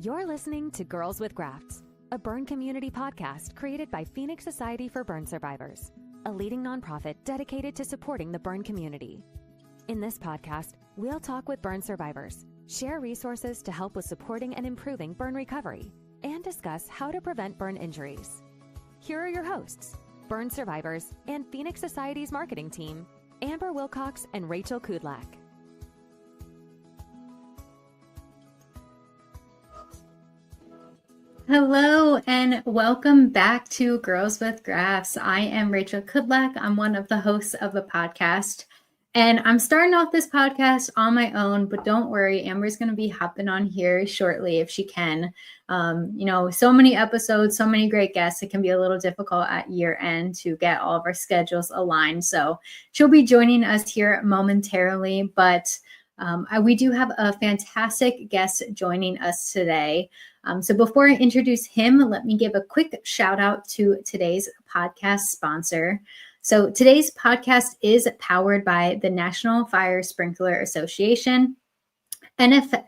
You're listening to Girls with Grafts, a burn community podcast created by Phoenix Society for Burn Survivors, a leading nonprofit dedicated to supporting the burn community. In this podcast, we'll talk with burn survivors, share resources to help with supporting and improving burn recovery, and discuss how to prevent burn injuries. Here are your hosts, burn survivors and Phoenix Society's marketing team, Amber Wilcox and Rachel Kudlak. Hello and welcome back to Girls with Grafts. I am Rachel Kudlak. I'm one of the hosts of the podcast. And I'm starting off this podcast on my own, but don't worry, Amber's going to be hopping on here shortly if she can. So many episodes, so many great guests. It can be a little difficult at year end to get all of our schedules aligned. So she'll be joining us here momentarily, but we do have a fantastic guest joining us today. So before I introduce him, let me give a quick shout out to today's podcast sponsor. So today's podcast is powered by the National Fire Sprinkler Association. NFSA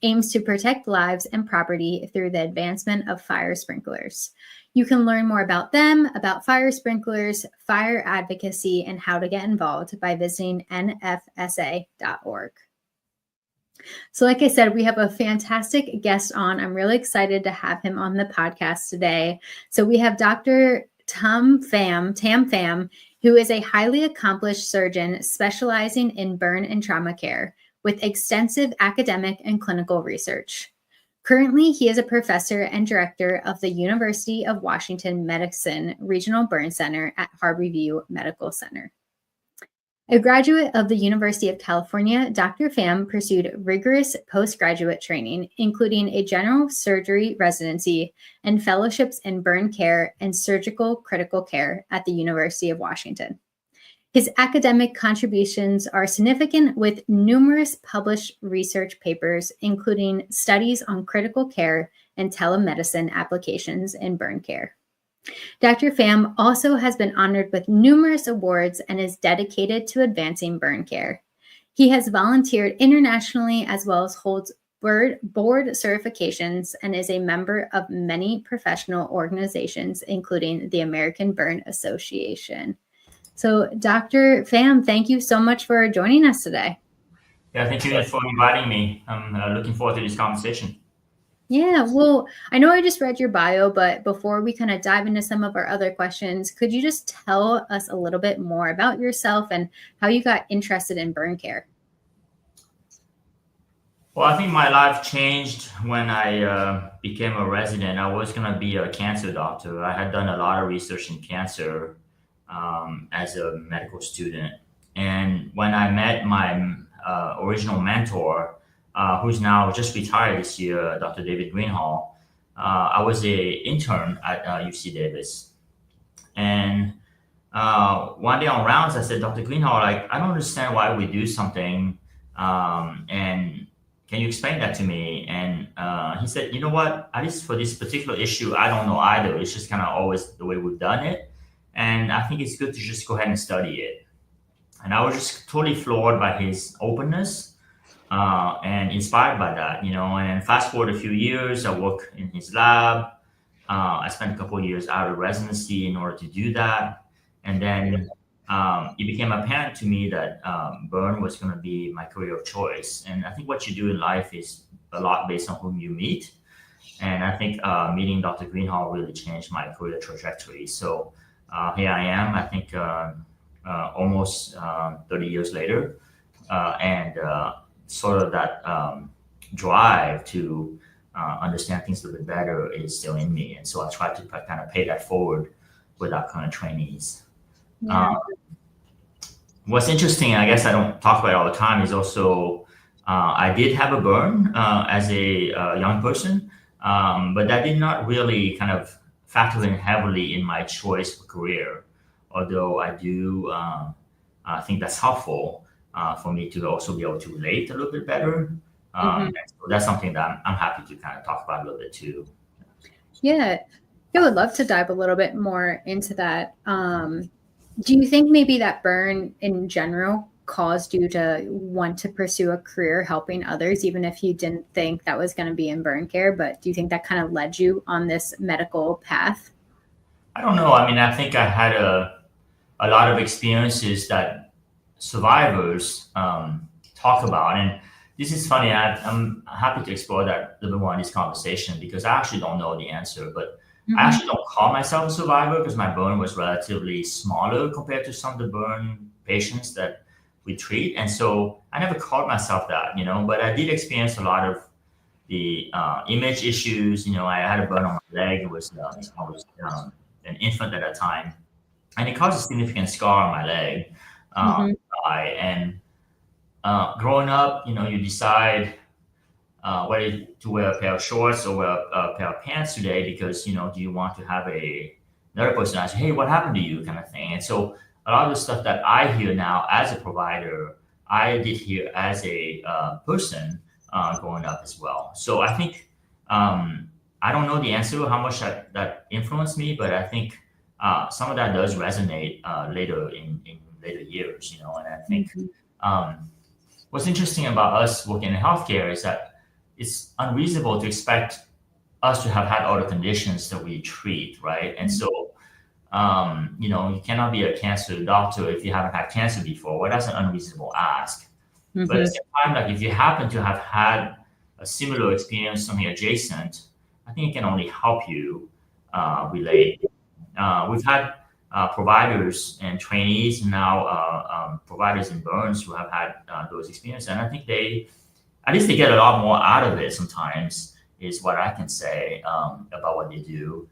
aims to protect lives and property through the advancement of fire sprinklers. You can learn more about them, about fire sprinklers, fire advocacy, and how to get involved by visiting nfsa.org. So like I said, we have a fantastic guest on. I'm really excited to have him on the podcast today. So we have Dr. Tam Pham, who is a highly accomplished surgeon specializing in burn and trauma care with extensive academic and clinical research. Currently, he is a professor and director of the University of Washington Medicine Regional Burn Center at Harborview Medical Center. A graduate of the University of California, Dr. Pham pursued rigorous postgraduate training, including a general surgery residency and fellowships in burn care and surgical critical care at the University of Washington. His academic contributions are significant with numerous published research papers, including studies on critical care and telemedicine applications in burn care. Dr. Pham also has been honored with numerous awards and is dedicated to advancing burn care. He has volunteered internationally as well as holds board certifications and is a member of many professional organizations, including the American Burn Association. So, Dr. Pham, thank you so much for joining us today. Yeah, thank you for inviting me. I'm looking forward to this conversation. Yeah, well, I know I just read your bio, but before we kind of dive into some of our other questions, could you just tell us a little bit more about yourself and how you got interested in burn care? Well, I think my life changed when I became a resident. I was going to be a cancer doctor. I had done a lot of research in cancer as a medical student. And when I met my original mentor, who's now just retired this year, Dr. David Greenhall. I was an intern at UC Davis. And one day on rounds, I said, Dr. Greenhall, I don't understand why we do something. And can you explain that to me? And he said, you know what, at least for this particular issue, I don't know either. It's just kind of always the way we've done it. And I think it's good to just go ahead and study it. And I was just totally floored by his openness. And inspired by that, and fast forward a few years, I worked in his lab. I spent a couple of years out of residency in order to do that. And then it became apparent to me that burn was going to be my career of choice. And I think what you do in life is a lot based on whom you meet. And I think meeting Dr. Greenhall really changed my career trajectory. So here I am, I think almost 30 years later. And sort of that drive to understand things a little bit better is still in me. And so I try to kind of pay that forward with our current trainees. Yeah. What's interesting, I guess I don't talk about it all the time, is also I did have a burn as a young person, but that did not really kind of factor in heavily in my choice for career, although I do think that's helpful. For me to also be able to relate a little bit better. So that's something that I'm happy to kind of talk about a little bit too. Yeah, I would love to dive a little bit more into that. Do you think maybe that burn in general caused you to want to pursue a career helping others, even if you didn't think that was going to be in burn care? But do you think that kind of led you on this medical path? I don't know. I mean, I think I had a lot of experiences that survivors talk about. And this is funny. I'm happy to explore that a little bit more in this conversation because I actually don't know the answer. But I actually don't call myself a survivor because my burn was relatively smaller compared to some of the burn patients that we treat. And so I never called myself that, but I did experience a lot of the image issues. I had a burn on my leg. It was, I was an infant at that time. And it caused a significant scar on my leg. And growing up, you decide whether to wear a pair of shorts or wear a pair of pants today because, do you want to have another person ask, hey, what happened to you kind of thing. And so a lot of the stuff that I hear now as a provider, I did hear as a person growing up as well. So I think, I don't know the answer to how much that influenced me, but I think some of that does resonate later in later years, and I think what's interesting about us working in healthcare is that it's unreasonable to expect us to have had all the conditions that we treat, right? And so, you cannot be a cancer doctor if you haven't had cancer before. Well, that's an unreasonable ask. But at the same time, like if you happen to have had a similar experience, something adjacent, I think it can only help you relate. We've had providers and trainees now providers in burns who have had those experiences, and I think at least they get a lot more out of it sometimes is what I can say about what they do.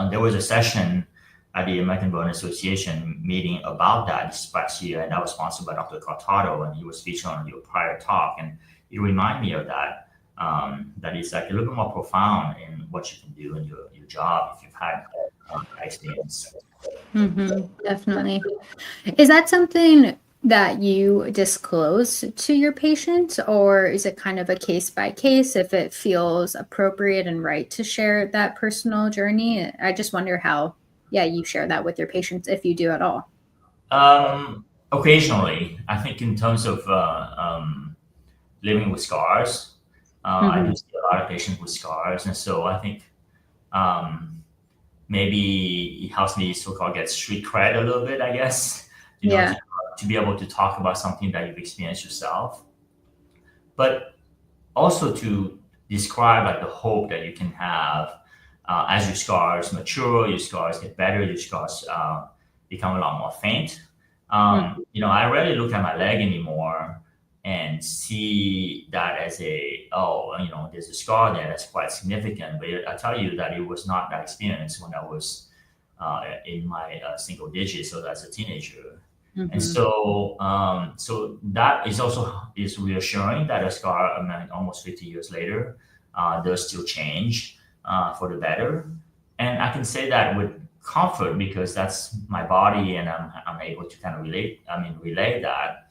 There was a session at the American Burn Association meeting about that this past year, and that was sponsored by Dr. Cortado, and he was featured on your prior talk, and it reminded me of that. That is like a little bit more profound in what you can do in your job if you've had experience. Definitely. Is that something that you disclose to your patients, or is it kind of a case by case if it feels appropriate and right to share that personal journey? I just wonder how, you share that with your patients, if you do at all. Occasionally, I think in terms of living with scars, I do see a lot of patients with scars, and so I think maybe it helps me so-called get street cred a little bit, I guess, to be able to talk about something that you've experienced yourself, but also to describe like the hope that you can have as your scars mature, your scars get better, your scars become a lot more faint. I rarely look at my leg anymore and see that as there's a scar there that's quite significant. But I tell you that it was not that experience when I was in my single digits, so as a teenager. And so that is reassuring that a scar, almost 50 years later, does still change for the better. And I can say that with comfort because that's my body, and I'm able to kind of relay that.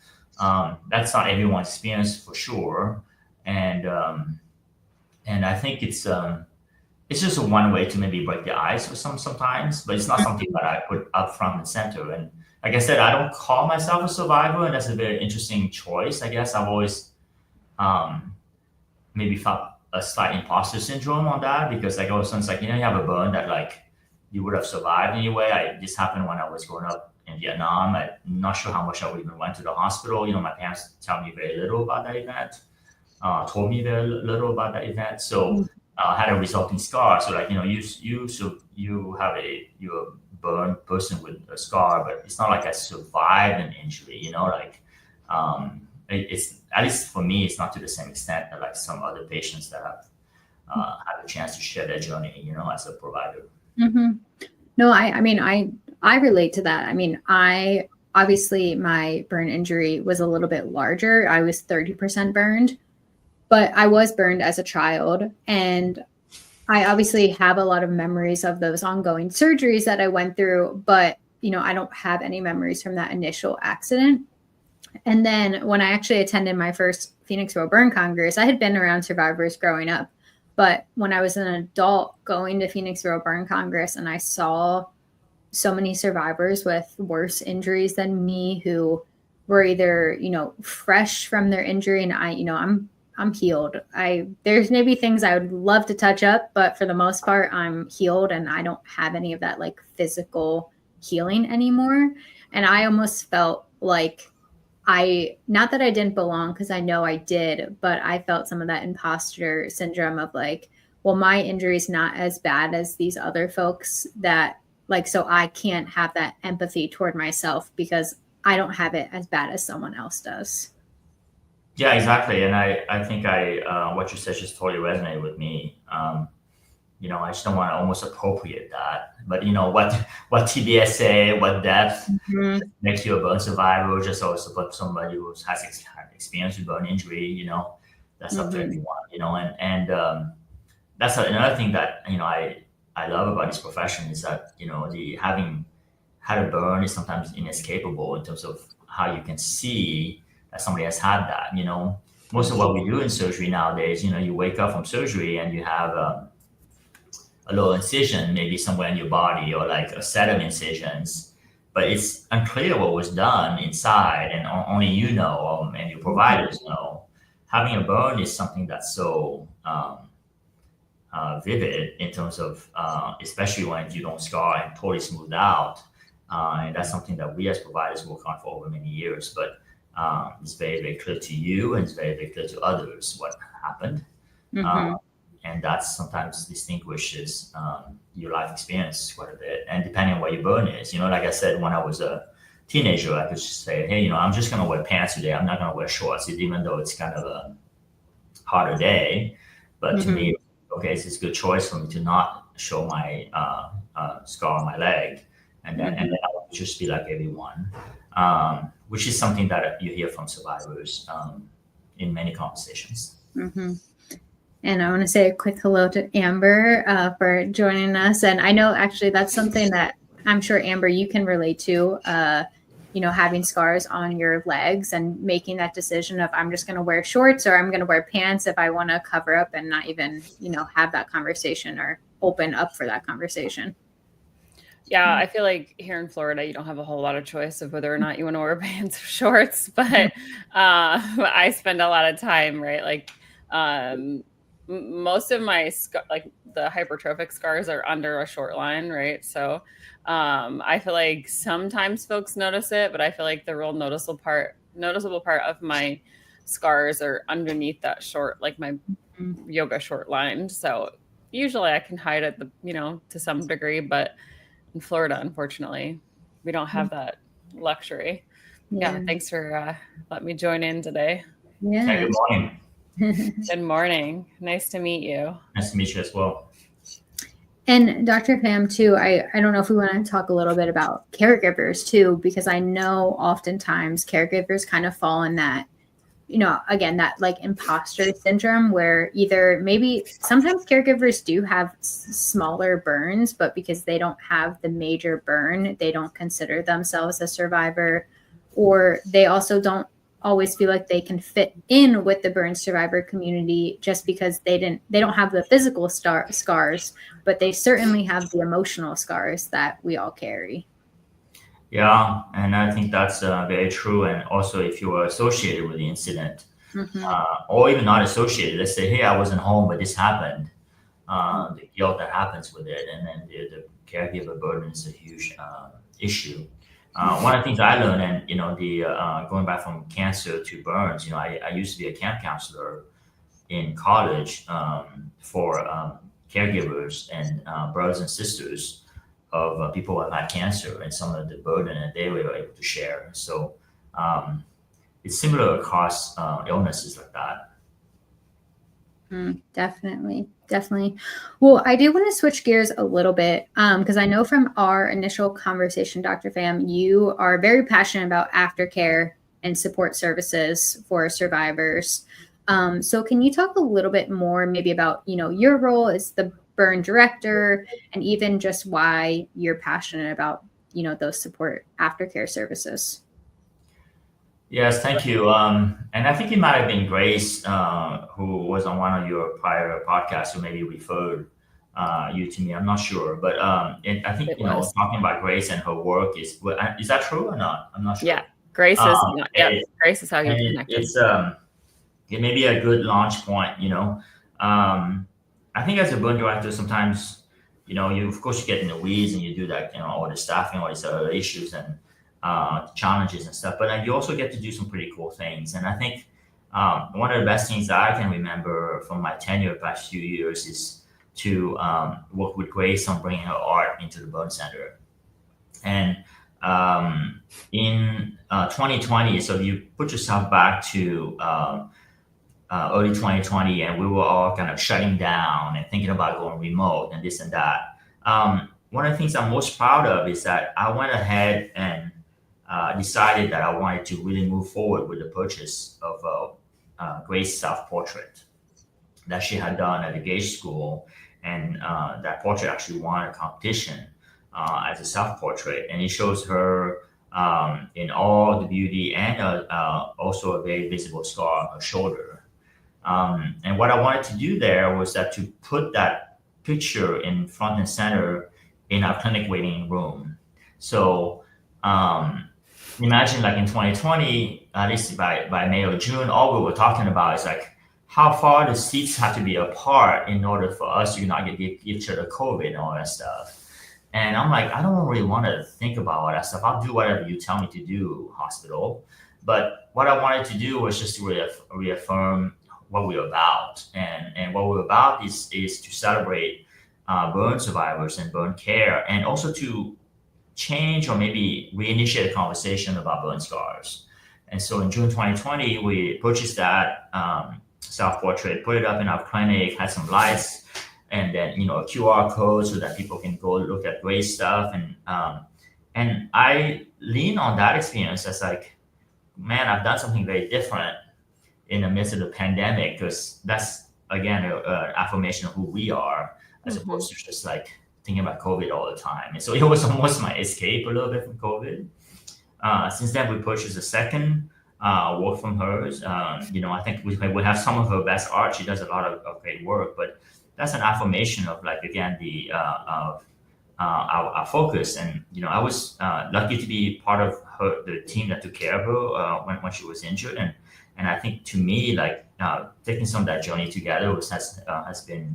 That's not everyone's experience for sure, and I think it's just a one way to maybe break the ice for sometimes, but it's not something that I put up front and center. And like I said, I don't call myself a survivor, and that's a very interesting choice. I guess I've always maybe felt a slight imposter syndrome on that because like all of a sudden it's like, you have a burn that like you would have survived anyway. This happened when I was growing up in Vietnam. I'm not sure how much I even went to the hospital. My parents tell me very little about that event, told me very little about that event. So I had a resulting scar. So like, you're a burn person with a scar, but it's not like I survived an injury, it's, at least for me, it's not to the same extent that like some other patients that have had a chance to share their journey, as a provider. No, I relate to that. I obviously my burn injury was a little bit larger. I was 30% burned, but I was burned as a child. And I obviously have a lot of memories of those ongoing surgeries that I went through, but, I don't have any memories from that initial accident. And then when I actually attended my first Phoenixville Burn Congress, I had been around survivors growing up. But when I was an adult going to Phoenixville Burn Congress and I saw so many survivors with worse injuries than me who were either, fresh from their injury, and I'm healed. There's maybe things I would love to touch up, but for the most part, I'm healed and I don't have any of that like physical healing anymore. And I almost felt like not that I didn't belong, because I know I did, but I felt some of that imposter syndrome of like, well, my injury is not as bad as these other folks, that like, so I can't have that empathy toward myself because I don't have it as bad as someone else does. Yeah, exactly. And I think what you said just totally resonated with me. I just don't want to almost appropriate that. But what TBS say, what depth makes you a burn survivor, just also put somebody who has experience with burn injury, that's up to everyone, and that's another thing that, I love about this profession is that, the having had a burn is sometimes inescapable in terms of how you can see that somebody has had that. Most of what we do in surgery nowadays, you wake up from surgery and you have a little incision maybe somewhere in your body, or like a set of incisions, but it's unclear what was done inside, and only you know, and your providers know. Having a burn is something that's so vivid in terms of, especially when you don't scar and totally smooth out. And that's something that we as providers work on for over many years. But it's very, very clear to you, and it's very, very clear to others what happened. And that sometimes distinguishes your life experience quite a bit. And depending on what your burn is, like I said, when I was a teenager, I could just say, hey, I'm just going to wear pants today. I'm not going to wear shorts, even though it's kind of a harder day. But to me, okay, it's a good choice for me to not show my scar on my leg. And then I would just be like everyone, which is something that you hear from survivors in many conversations. And I want to say a quick hello to Amber for joining us. And I know actually that's something that I'm sure, Amber, you can relate to, having scars on your legs and making that decision of I'm just going to wear shorts or I'm going to wear pants if I want to cover up and not even, have that conversation or open up for that conversation. Yeah, I feel like here in Florida, you don't have a whole lot of choice of whether or not you want to wear pants or shorts, but I spend a lot of time, right? Like, most of my like the hypertrophic scars are under a short line, right? So I feel like sometimes folks notice it, but I feel like the real noticeable part of my scars are underneath that short, like my yoga short line. So usually I can hide it, to some degree, but in Florida, unfortunately, we don't have that luxury. Yeah, thanks for letting me join in today. Yeah. Hey, good morning. Good morning. Nice to meet you. Nice to meet you as well. And Dr. Pham, too, I don't know if we want to talk a little bit about caregivers, too, because I know oftentimes caregivers kind of fall in that, again, that like imposter syndrome where either maybe sometimes caregivers do have smaller burns, but because they don't have the major burn, they don't consider themselves a survivor, or they also don't always feel like they can fit in with the burn survivor community just because they don't have the physical scars, but they certainly have the emotional scars that we all carry. Yeah, and I think that's very true. And also, if you were associated with the incident, or even not associated, let's say, hey, I wasn't home, but this happened, the guilt that happens with it, and then the caregiver burden is a huge issue. One of the things I learned, and going back from cancer to burns, I used to be a camp counselor in college for caregivers and brothers and sisters of people who have had cancer, and some of the burden that they were able to share. So it's similar across illnesses like that. Definitely. Well, I do want to switch gears a little bit because I know from our initial conversation, Dr. Pham, you are very passionate about aftercare and support services for survivors. So can you talk a little bit more maybe about, your role as the burn director and even just why you're passionate about, those support aftercare services? Yes, thank you. And I think it might have been Grace who was on one of your prior podcasts who maybe referred you to me. I'm not sure, but I think talking about Grace and her work is that true or not? I'm not sure. Yeah, Grace is Grace is how you connected. It may be a good launch point, I think as a burn director, sometimes, you of course you get in the weeds and you do that, all the staffing, all these other issues and challenges and stuff, but you also get to do some pretty cool things. And I think one of the best things that I can remember from my tenure the past few years is to work with Grace on bringing her art into the burn center. And in 2020, so you put yourself back to early 2020, and we were all kind of shutting down and thinking about going remote and this and that. One of the things I'm most proud of is that I went ahead and decided that I wanted to really move forward with the purchase of Grace's self-portrait that she had done at the Gage School. And that portrait actually won a competition as a self-portrait. And it shows her in all the beauty and also a very visible scar on her shoulder. And what I wanted to do there was that to put that picture in front and center in our clinic waiting room. So imagine like in 2020, at least by May or June, all we were talking about is like how far the seats have to be apart in order for us to not give each other COVID and all that stuff. And I'm like, I don't really want to think about all that stuff. I'll do whatever you tell me to do, hospital. But what I wanted to do was just to reaffirm what we're about. And what we're about is to celebrate burn survivors and burn care, and also to change or maybe reinitiate a conversation about burn scars. And so in June 2020, we purchased that self-portrait, put it up in our clinic, had some lights, and then a QR code so that people can go look at great stuff. And I lean on that experience as like, man, I've done something very different in the midst of the pandemic, because that's again an affirmation of who we are, as opposed to just like thinking about COVID all the time. And so it was almost my escape a little bit from COVID. Since then, we purchased a second work from hers. I think we have some of her best art. She does a lot of great work, but that's an affirmation of like, again, the our focus. And I was lucky to be part of the team that took care of her when she was injured. And I think to me, like taking some of that journey together has been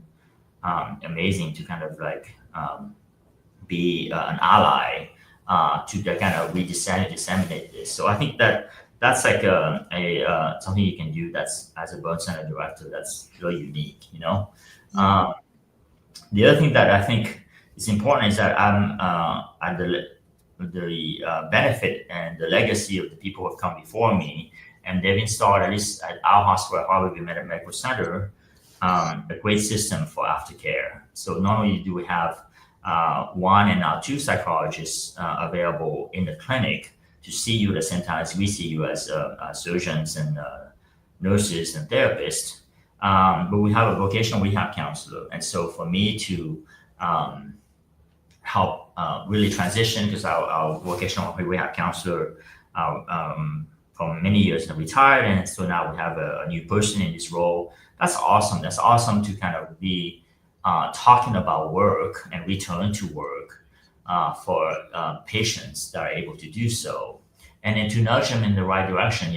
amazing to kind of like be an ally to kind of disseminate this. So I think that's like a something you can do that's, as a burn center director, that's really unique. The other thing that I think is important is that I'm at the benefit and the legacy of the people who have come before me, and they've installed, at least at our hospital at Harvard Medical Center, a great system for aftercare. So not only do we have one and now two psychologists available in the clinic to see you at the same time as we see you as surgeons and nurses and therapists, but we have a vocational rehab counselor. And so for me to help really transition, because our vocational rehab counselor for many years have retired, and so now we have a new person in this role. That's awesome. That's awesome to kind of be talking about work and return to work for patients that are able to do so, and then to nudge them in the right direction.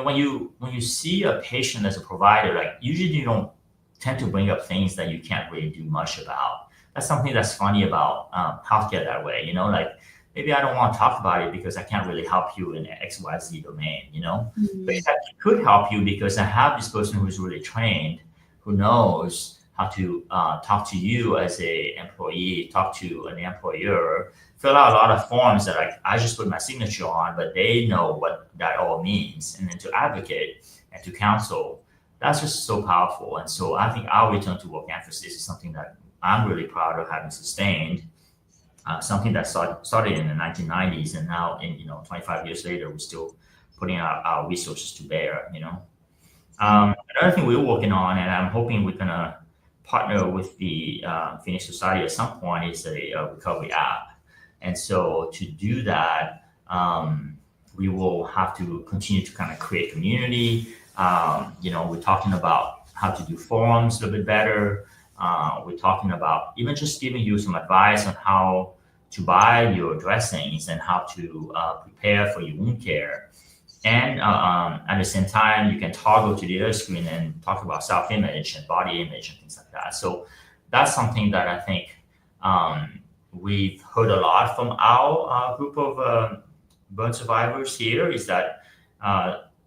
When you see a patient as a provider, like usually you don't tend to bring up things that you can't really do much about. That's something that's funny about healthcare that way. Like maybe I don't want to talk about it because I can't really help you in the XYZ domain. But it could help you because I have this person who's really trained, who knows how to talk to you as a employee, talk to an employer, fill out a lot of forms that I just put my signature on, but they know what that all means. And then to advocate and to counsel, that's just so powerful. And so I think our return to work emphasis is something that I'm really proud of having sustained, something that started in the 1990s. And now, 25 years later, we're still putting our resources to bear. Another thing we're working on, and I'm hoping we're going to partner with the Phoenix Society at some point, is a recovery app. And so to do that, we will have to continue to kind of create community. We're talking about how to do forums a little bit better. We're talking about even just giving you some advice on how to buy your dressings and how to prepare for your wound care. And at the same time, you can toggle to the other screen and talk about self-image and body image and things like that. So that's something that I think we've heard a lot from our group of burn survivors here, is that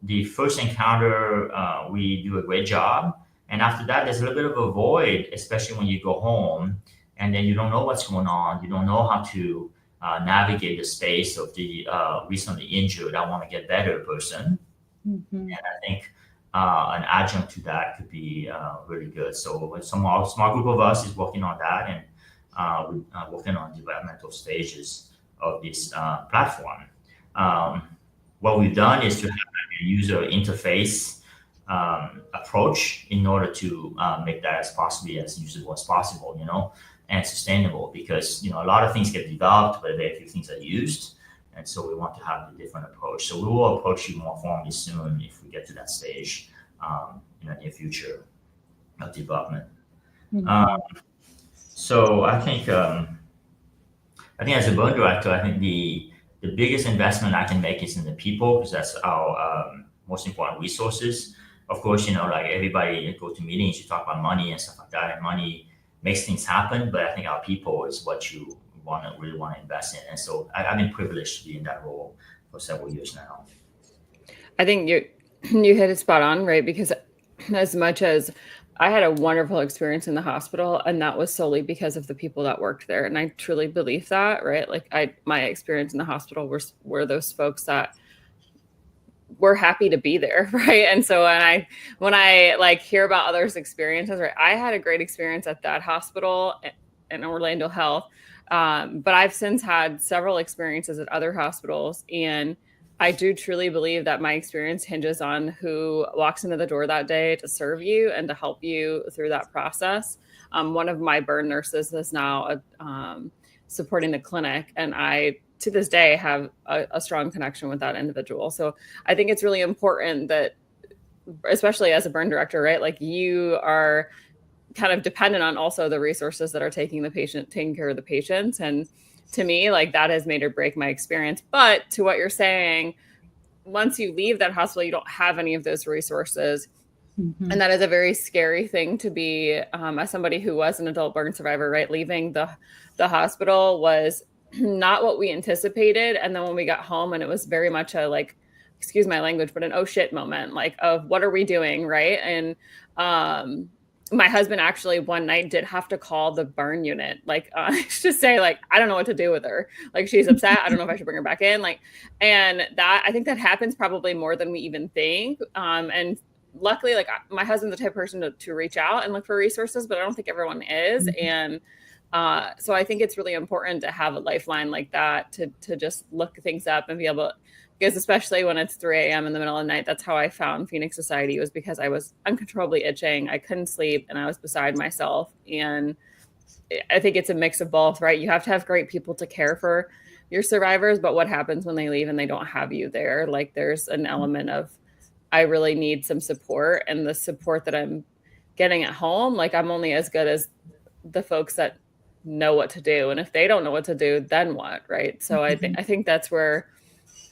the first encounter, we do a great job. And after that, there's a little bit of a void, especially when you go home and then you don't know what's going on. You don't know how to navigate the space of the recently injured, I want to get better person. And I think an adjunct to that could be really good. So a small group of us is working on that, and we're working on developmental stages of this platform. What we've done is to have a user interface approach in order to make that as possibly as usable as possible, and sustainable, because a lot of things get developed, but very few things are used, and so we want to have a different approach. So we will approach you more formally soon if we get to that stage in the near future of development. So I think as a burn director, I think the biggest investment I can make is in the people, because that's our most important resources. Of course, like everybody go to meetings, you talk about money and stuff like that, and money makes things happen, but I think our people is what you really want to invest in. And so I've been privileged to be in that role for several years now. I think you hit it spot on, right? Because as much as I had a wonderful experience in the hospital, and that was solely because of the people that worked there. And I truly believe that, right? Like my experience in the hospital were those folks that were happy to be there, right? And so when I like hear about others' experiences, right? I had a great experience at that hospital in Orlando Health, but I've since had several experiences at other hospitals, and I do truly believe that my experience hinges on who walks into the door that day to serve you and to help you through that process. One of my burn nurses is now supporting the clinic, and I, to this day, have a strong connection with that individual. So I think it's really important that, especially as a burn director, right, like you are kind of dependent on also the resources that are taking care of the patients. And to me, like that has made or break my experience. But to what you're saying, once you leave that hospital, you don't have any of those resources. And that is a very scary thing to be, as somebody who was an adult burn survivor, right? Leaving the hospital was not what we anticipated. And then when we got home, and it was very much a, like, excuse my language, but an oh shit moment, like, of what are we doing, right? And my husband actually one night did have to call the burn unit, like to say, like, I don't know what to do with her. Like, she's upset. I don't know if I should bring her back in. Like, and that, I think that happens probably more than we even think. And luckily, like, my husband's the type of person to reach out and look for resources, but I don't think everyone is. And so I think it's really important to have a lifeline like that to just look things up and be able, because especially when it's 3 a.m. in the middle of the night, that's how I found Phoenix Society, was because I was uncontrollably itching. I couldn't sleep and I was beside myself. And I think it's a mix of both, right? You have to have great people to care for your survivors, but what happens when they leave and they don't have you there? Like, there's an element of, I really need some support, and the support that I'm getting at home, like, I'm only as good as the folks that know what to do. And if they don't know what to do, then what, right? So I think that's where,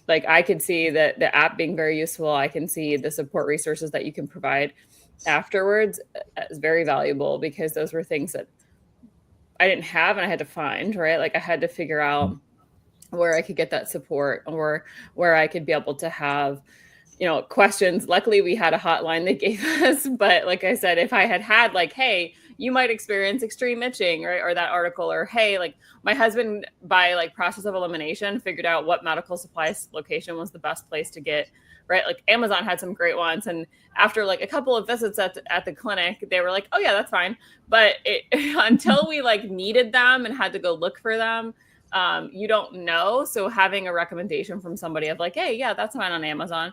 like, I could see that the app being very useful. I can see the support resources that you can provide afterwards as very valuable, because those were things that I didn't have and I had to find, right? Like, I had to figure out where I could get that support, or where I could be able to have, questions. Luckily, we had a hotline they gave us. But like I said, if I had like, hey, you might experience extreme itching, right? Or that article, or, hey, like, my husband, by like process of elimination, figured out what medical supplies location was the best place to get, right? Like, Amazon had some great ones. And after like a couple of visits at the clinic, they were like, oh yeah, that's fine. But until we like needed them and had to go look for them, you don't know. So having a recommendation from somebody of like, hey, yeah, that's fine on Amazon.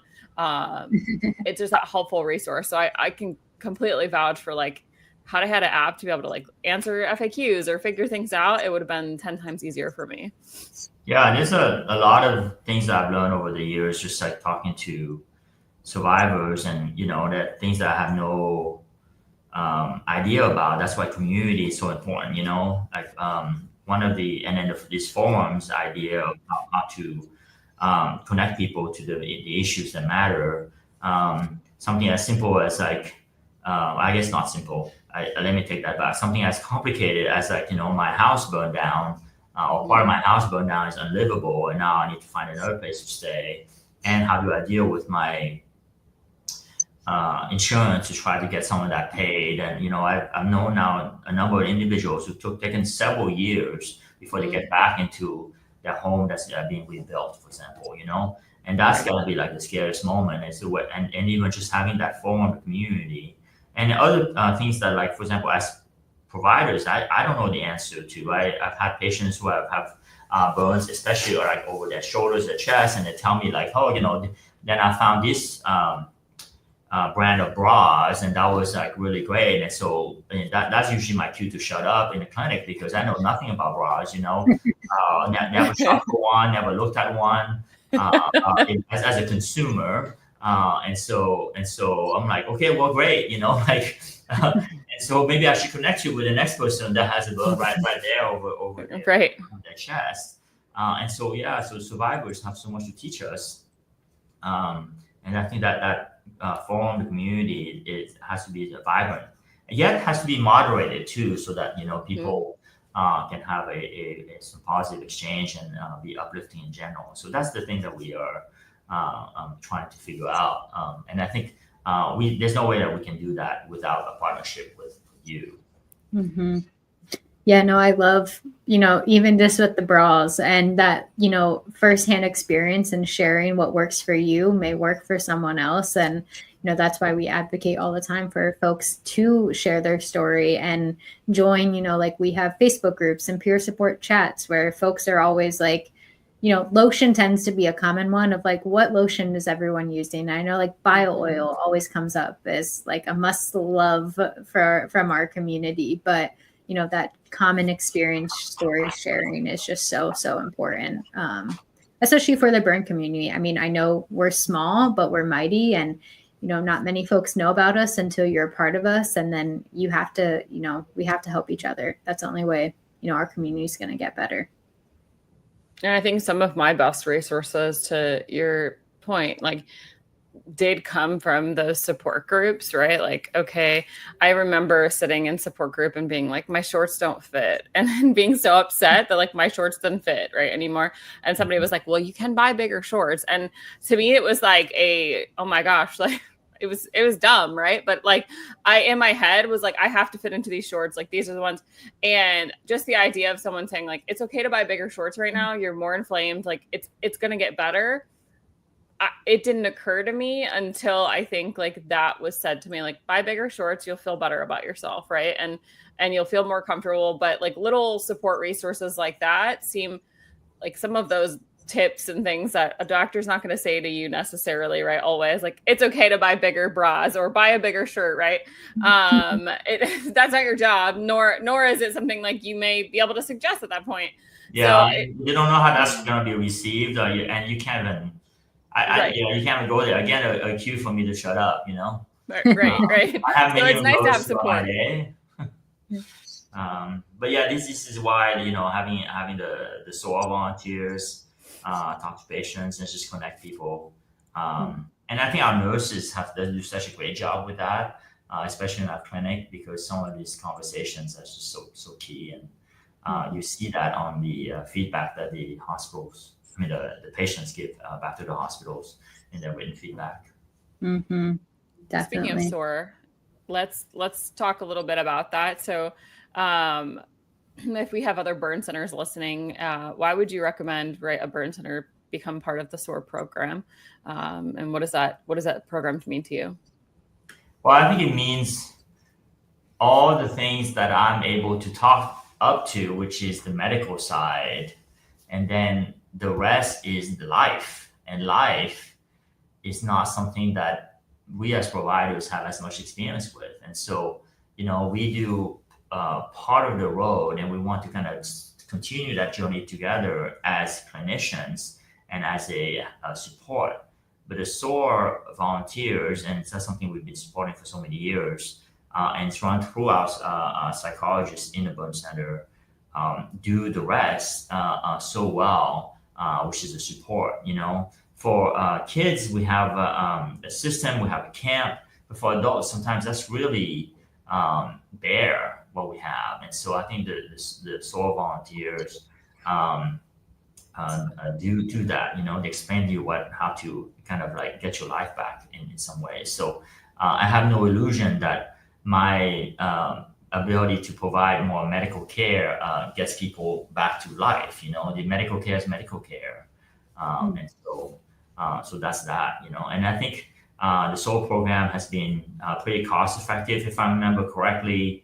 It's just a helpful resource. So I can completely vouch for, like, had I had an app to be able to like answer FAQs or figure things out, it would have been 10 times easier for me. Yeah, there's a lot of things that I've learned over the years, just like talking to survivors, and that things that I have no idea about. That's why community is so important. Like, and then these forums idea of how to connect people to the issues that matter. Something as simple as like, I guess not simple. Let me take that back. Something as complicated as like, my house burned down, or part of my house burned down is unlivable, and now I need to find another place to stay. And how do I deal with my insurance to try to get some of that paid? And I've known now a number of individuals who taken several years before they get back into their home that's being rebuilt, for example. And that's gonna be like the scariest moment. And even just having that form of community, and other things that, like, for example, as providers, I don't know the answer to. I've had patients who have burns, especially like over their shoulders, their chest, and they tell me like, oh, then I found this brand of bras, and that was like really great. And so that's usually my cue to shut up in the clinic, because I know nothing about bras. Never shopped for one, never looked at one as a consumer. And so I'm like, okay, well, great, like, and so maybe I should connect you with the next person that has a burn right there over their chest. And so survivors have so much to teach us. And I think that form of community, it has to be vibrant, and yet it has to be moderated too, so that people can have some positive exchange and be uplifting in general. So that's the thing that we are trying to figure out. And I think there's no way that we can do that without a partnership with you. Mm-hmm. Yeah, no, I love, even just with the bras, and that, firsthand experience and sharing what works for you may work for someone else. And, that's why we advocate all the time for folks to share their story and join, like we have Facebook groups and peer support chats where folks are always like, lotion tends to be a common one of like, what lotion is everyone using? I know like bio oil always comes up as like a must love from our community, but that common experience story sharing is just so, so important, especially for the burn community. I mean, I know we're small, but we're mighty, and, not many folks know about us until you're a part of us. And then you have to, we have to help each other. That's the only way, our community is going to get better. And I think some of my best resources, to your point, like, did come from those support groups, right? Like, okay, I remember sitting in support group and being like, my shorts don't fit, and then being so upset that like my shorts didn't fit right anymore. And somebody was like, well, you can buy bigger shorts. And to me, it was like oh my gosh, like it was dumb, right? But like in my head was like, I have to fit into these shorts. Like, these are the ones. And just the idea of someone saying like, it's okay to buy bigger shorts right now. You're more inflamed. Like it's going to get better. It didn't occur to me until I think like that was said to me, like, buy bigger shorts, you'll feel better about yourself. Right. And you'll feel more comfortable. But like little support resources like that seem like some of those tips and things that a doctor's not going to say to you necessarily, right? Always like, it's okay to buy bigger bras or buy a bigger shirt, right? That's not your job, nor is it something like you may be able to suggest at that point. Yeah, so you don't know how that's going to be received, and you can't even. You can't even go there. Again, a cue for me to shut up, Right. I have many so it's nice to have support. But yeah, this is why, having the SOAR volunteers talk to patients and just connect people. And I think our nurses they do such a great job with that, especially in our clinic, because some of these conversations are just so key. And you see that on the feedback that the hospitals, the patients give back to the hospitals in their written feedback. Mm-hmm. Definitely. Speaking of SOAR, let's talk a little bit about that. So if we have other burn centers listening, why would you recommend a burn center become part of the SOAR program? And what does that program mean to you? Well, I think it means all the things that I'm able to talk up to, which is the medical side, and then the rest is the life. And life is not something that we as providers have as much experience with. And so, we do part of the road, and we want to kind of continue that journey together as clinicians and as a support. But the SOAR volunteers, and it's something we've been supporting for so many years, and it's run through our psychologists in the burn center, do the rest so well, which is the support. For kids, we have a system, we have a camp. But for adults, sometimes that's really bare what we have. And so I think the soul volunteers do that. They explain to you how to kind of like get your life back in some ways. So I have no illusion that my ability to provide more medical care gets people back to life. The medical care is medical care. And so that's that. And I think the SOUL program has been pretty cost effective, if I remember correctly.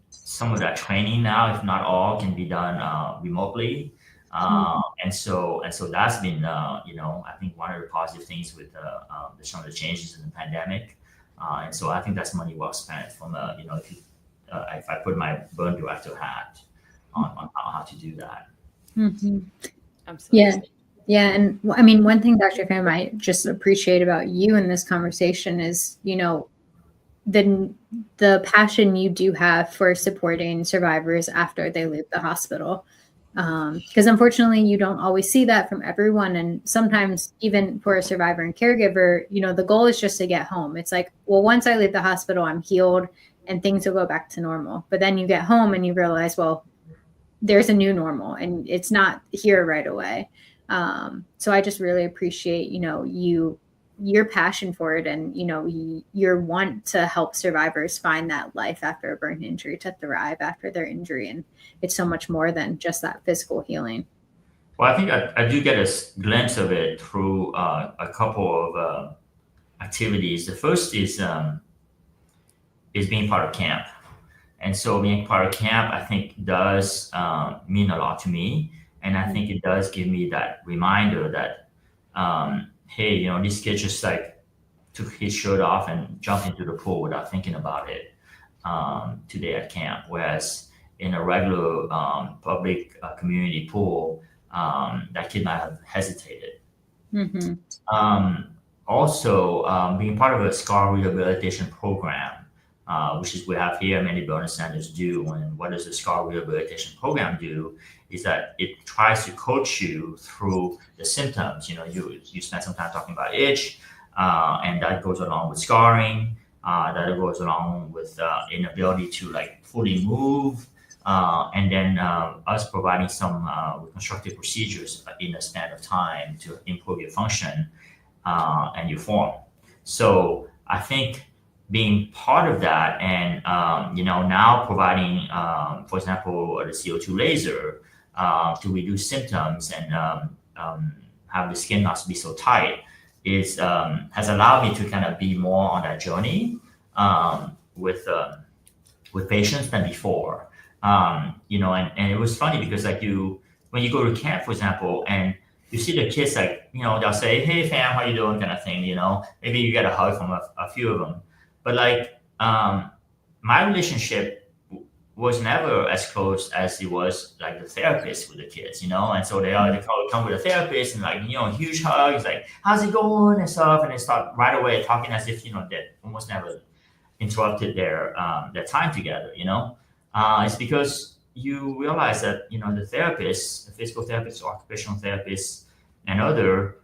Some of that training now, if not all, can be done remotely. And so that's been, I think one of the positive things with some of the changes in the pandemic. And so I think that's money well spent from if I put my burn director hat on how to do that. Mm-hmm. Absolutely. Yeah. And I mean, one thing, Dr. Pham, I just appreciate about you in this conversation is, the passion you do have for supporting survivors after they leave the hospital. Because unfortunately, you don't always see that from everyone. And sometimes even for a survivor and caregiver, the goal is just to get home. It's like, well, once I leave the hospital, I'm healed and things will go back to normal. But then you get home and you realize, well, there's a new normal and it's not here right away. So I just really appreciate, your passion for it and, your want to help survivors find that life after a burn injury, to thrive after their injury. And it's so much more than just that physical healing. Well, I think I do get a glimpse of it through a couple of activities. The first is being part of camp. And so being part of camp, I think does mean a lot to me. And I think it does give me that reminder that, hey, this kid just like took his shirt off and jumped into the pool without thinking about it today at camp. Whereas in a regular public community pool, that kid might have hesitated. Mm-hmm. Also, being part of a scar rehabilitation program, which is we have here, many burn centers do. And what does the scar rehabilitation program do? Is that it tries to coach you through the symptoms. You spend some time talking about itch, and that goes along with scarring. That goes along with inability to like fully move, and then us providing some reconstructive procedures in a span of time to improve your function and your form. So I think being part of that and now providing, for example, the CO2 laser to reduce symptoms and have the skin not be so tight has allowed me to kind of be more on that journey with patients than before. And it was funny because when you go to camp, for example, and you see the kids they'll say, "Hey fam, how you doing?" kind of thing. Maybe you get a hug from a few of them, but my relationship was never as close as it was like the therapist with the kids, and so they come with a therapist and huge hugs, like how's it going and stuff, and they start right away talking as if they almost never interrupted their time together. It's because you realize that the therapists, the physical therapists, occupational therapists, and other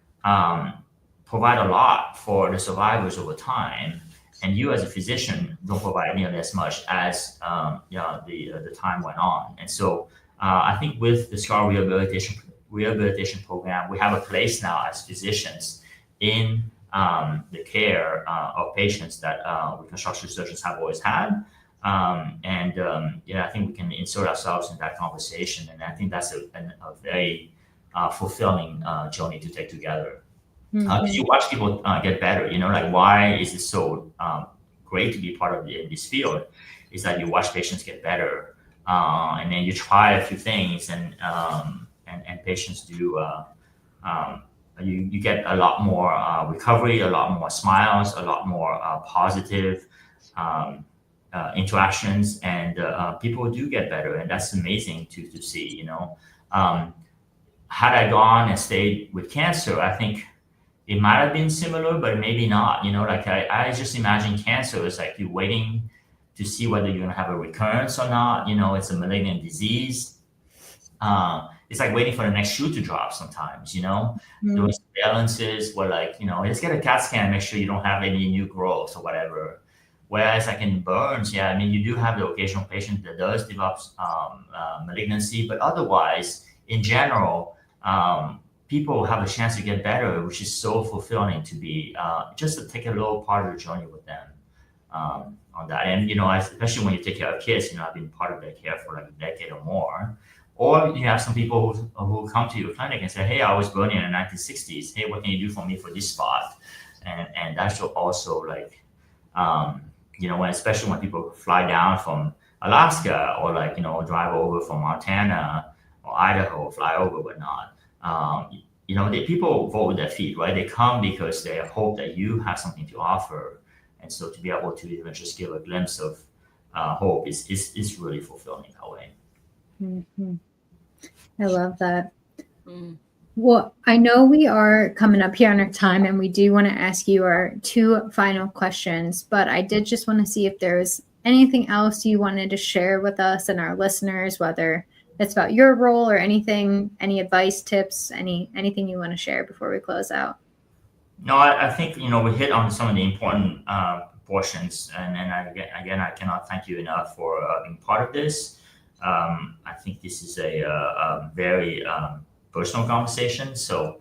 provide a lot for the survivors over time. And you as a physician don't provide nearly as much as the time went on. And so I think with the scar rehabilitation program, we have a place now as physicians in the care of patients that reconstruction surgeons have always had. I think we can insert ourselves in that conversation. And I think that's a very fulfilling journey to take together. Because you watch people get better, why is it so great to be part of this field? Is that you watch patients get better, and then you try a few things, and patients do. You get a lot more recovery, a lot more smiles, a lot more positive interactions, and people do get better, and that's amazing to see. Had I gone and stayed with cancer, I think it might have been similar, but maybe not. I just imagine cancer is like you waiting to see whether you're going to have a recurrence or not. It's a malignant disease. It's like waiting for the next shoe to drop sometimes, doing surveillances where let's get a CAT scan, make sure you don't have any new growth or whatever. Whereas like in burns, you do have the occasional patient that does develop malignancy, but otherwise, in general, people have a chance to get better, which is so fulfilling to be just to take a little part of the journey with them on that. And, especially when you take care of kids, I've been part of their care for like a decade or more. Or you have some people who come to your clinic and say, hey, I was burning in the 1960s. Hey, what can you do for me for this spot? And that's also like, especially when people fly down from Alaska or drive over from Montana or Idaho, fly over, whatnot. People vote with their feet, right? They come because they hope that you have something to offer. And so to be able to even just give a glimpse of hope is really fulfilling that way. Mm-hmm. I love that. Well, I know we are coming up here on our time, and we do want to ask you our 2 final questions, but I did just want to see if there's anything else you wanted to share with us and our listeners, whether it's about your role or anything, any advice, tips, anything you want to share before we close out. No, I think, we hit on some of the important portions. And again, I cannot thank you enough for being part of this. I think this is a very personal conversation. So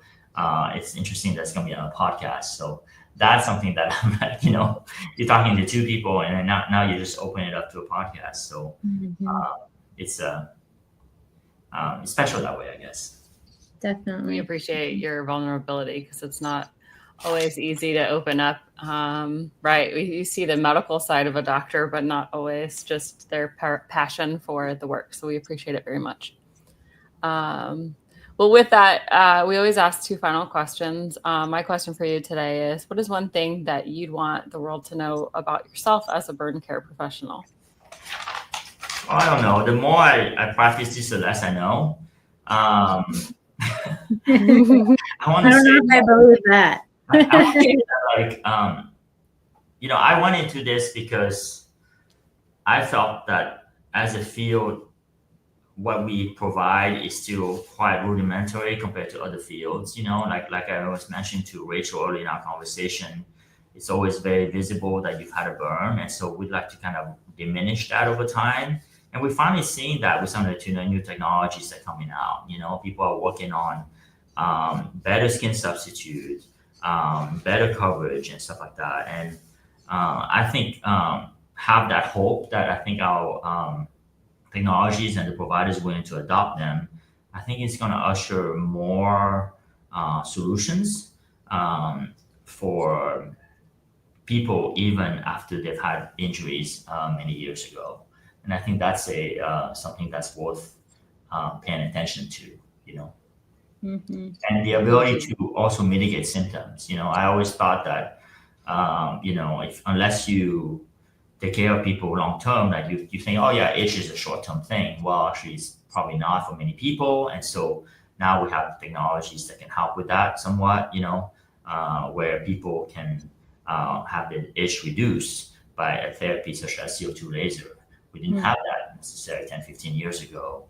it's interesting that's going to be on a podcast. So that's something that I'm like, you're talking to 2 people and then now you just open it up to a podcast. So it's special that way, I guess. Definitely. We appreciate your vulnerability because it's not always easy to open up. Right. You see the medical side of a doctor, but not always just their passion for the work. So we appreciate it very much. Well, with that, we always ask 2 final questions. My question for you today is, what is one thing that you'd want the world to know about yourself as a burn care professional? Well, I don't know. The more I practice this, the less I know. I don't know if I believe that. I think that, I went into this because I felt that as a field, what we provide is still quite rudimentary compared to other fields. Like I was mentioning to Rachel early in our conversation, it's always very visible that you've had a burn, and so we'd like to kind of diminish that over time. And we're finally seeing that with some of the new technologies that are coming out. People are working on better skin substitute, better coverage and stuff like that. And I think have that hope that I think our technologies and the providers willing to adopt them, I think it's going to usher more solutions for people even after they've had injuries many years ago. And I think that's something that's worth paying attention to, And the ability to also mitigate symptoms. I always thought that, unless you take care of people long term, that you think, oh yeah, itch is a short term thing. Well, actually, it's probably not for many people. And so now we have technologies that can help with that somewhat, where people can have the itch reduced by a therapy such as CO2 laser. We didn't have that necessarily 10, 15 years ago,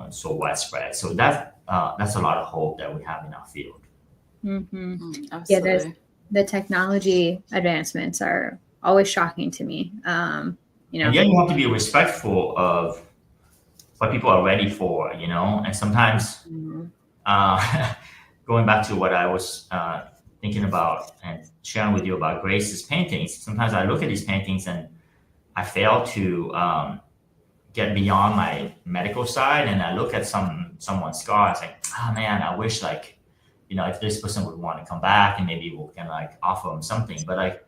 so widespread. So that's a lot of hope that we have in our field. Yeah, the technology advancements are always shocking to me. And yet you have to be respectful of what people are ready for, and sometimes going back to what I was thinking about and sharing with you about Grace's paintings, sometimes I look at these paintings and I fail to get beyond my medical side, and I look at someone's scar. It's like, oh man, I wish if this person would want to come back and maybe we can offer them something. But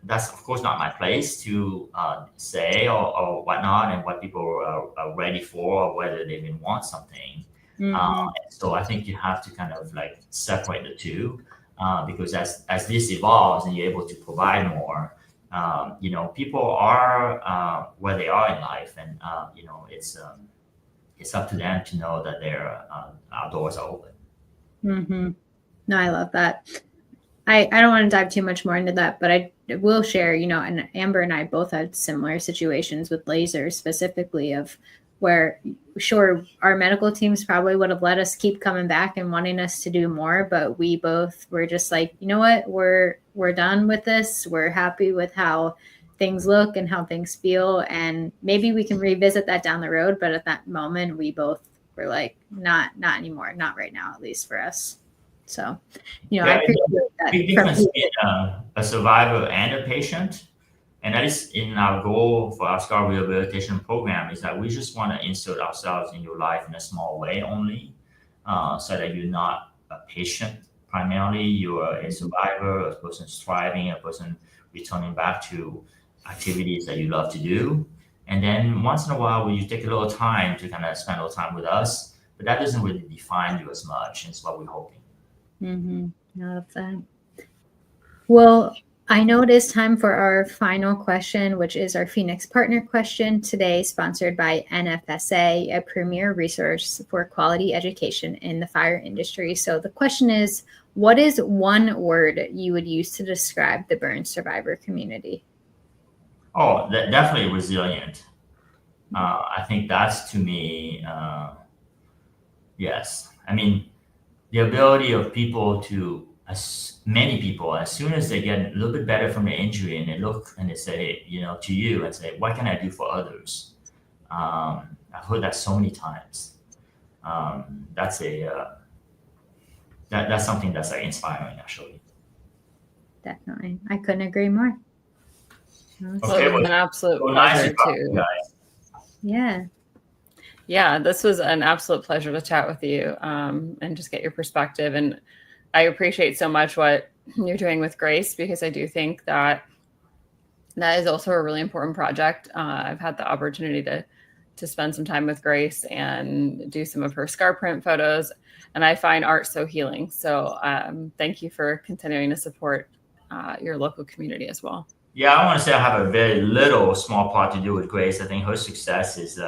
that's of course not my place to say or whatnot, and what people are ready for or whether they even want something. So I think you have to kind of separate the two because as this evolves and you're able to provide more. People are where they are in life, and it's up to them to know that their doors are open. No, I love that. I don't want to dive too much more into that, but I will share, and Amber and I both had similar situations with lasers specifically of where, sure, our medical teams probably would have let us keep coming back and wanting us to do more, but we both were just like, you know what, we're done with this. We're happy with how things look and how things feel. And maybe we can revisit that down the road. But at that moment, we both were like, not anymore, not right now, at least for us. So, I appreciate that. Big difference between a survivor and a patient. And that is in our goal for our scar rehabilitation program, is that we just want to insert ourselves in your life in a small way only, so that you're not a patient primarily, you're a survivor, a person striving, a person returning back to activities that you love to do. And then once in a while, you take a little time to kind of spend a little time with us, but that doesn't really define you as much. It's what we're hoping. I love that. Well, I know it is time for our final question, which is our Phoenix Partner question today, sponsored by NFSA, a premier resource for quality education in the fire industry. So the question is, what is one word you would use to describe the burn survivor community? Oh, definitely resilient. I think that's, to me, yes. I mean, the ability of people to, many people, as soon as they get a little bit better from the injury and they look and they say, to you and say, what can I do for others? I've heard that so many times. That's that's something that's like inspiring, actually. Definitely. I couldn't agree more. Okay, it was an absolute pleasure too. Yeah, this was an absolute pleasure to chat with you and just get your perspective. And I appreciate so much what you're doing with Grace, because I do think that is also a really important project. I've had the opportunity to spend some time with Grace and do some of her scar print photos, and I find art so healing. So thank you for continuing to support your local community as well. Yeah, I want to say I have a very small part to do with Grace. I think her success is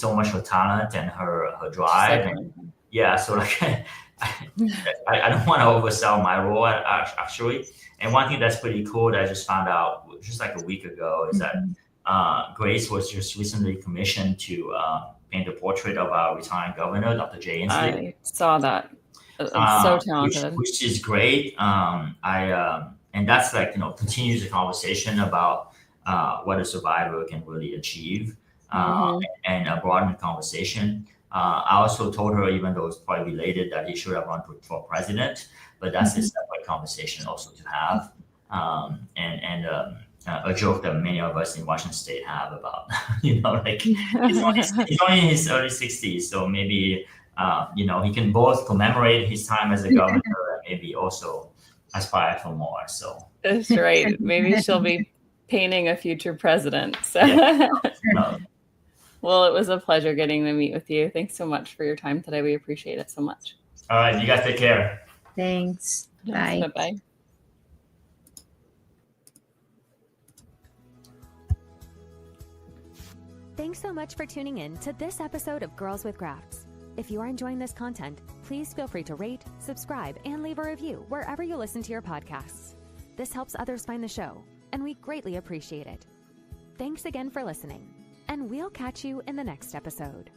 so much her talent and her drive. And so like I don't want to oversell my role actually. And one thing that's pretty cool that I just found out just like a week ago is that Grace was just recently commissioned to paint a portrait of our retiring governor, Dr. Jay Inslee. I saw that. So talented. Which is great. And that's like, continues the conversation about what a survivor can really achieve, and a broadened conversation. I also told her, even though it's probably related, that he should have run for president, but that's a separate conversation also to have. And a joke that many of us in Washington State have about, he's only in his early 60s, so maybe, he can both commemorate his time as a governor and maybe also aspire for more. So that's right. Maybe she'll be painting a future president. So. Well, it was a pleasure getting to meet with you. Thanks so much for your time today. We appreciate it so much. All right, you guys take care. Thanks. Bye. Bye. Thanks so much for tuning in to this episode of Girls with Grafts. If you are enjoying this content, please feel free to rate, subscribe, and leave a review wherever you listen to your podcasts. This helps others find the show, and we greatly appreciate it. Thanks again for listening, and we'll catch you in the next episode.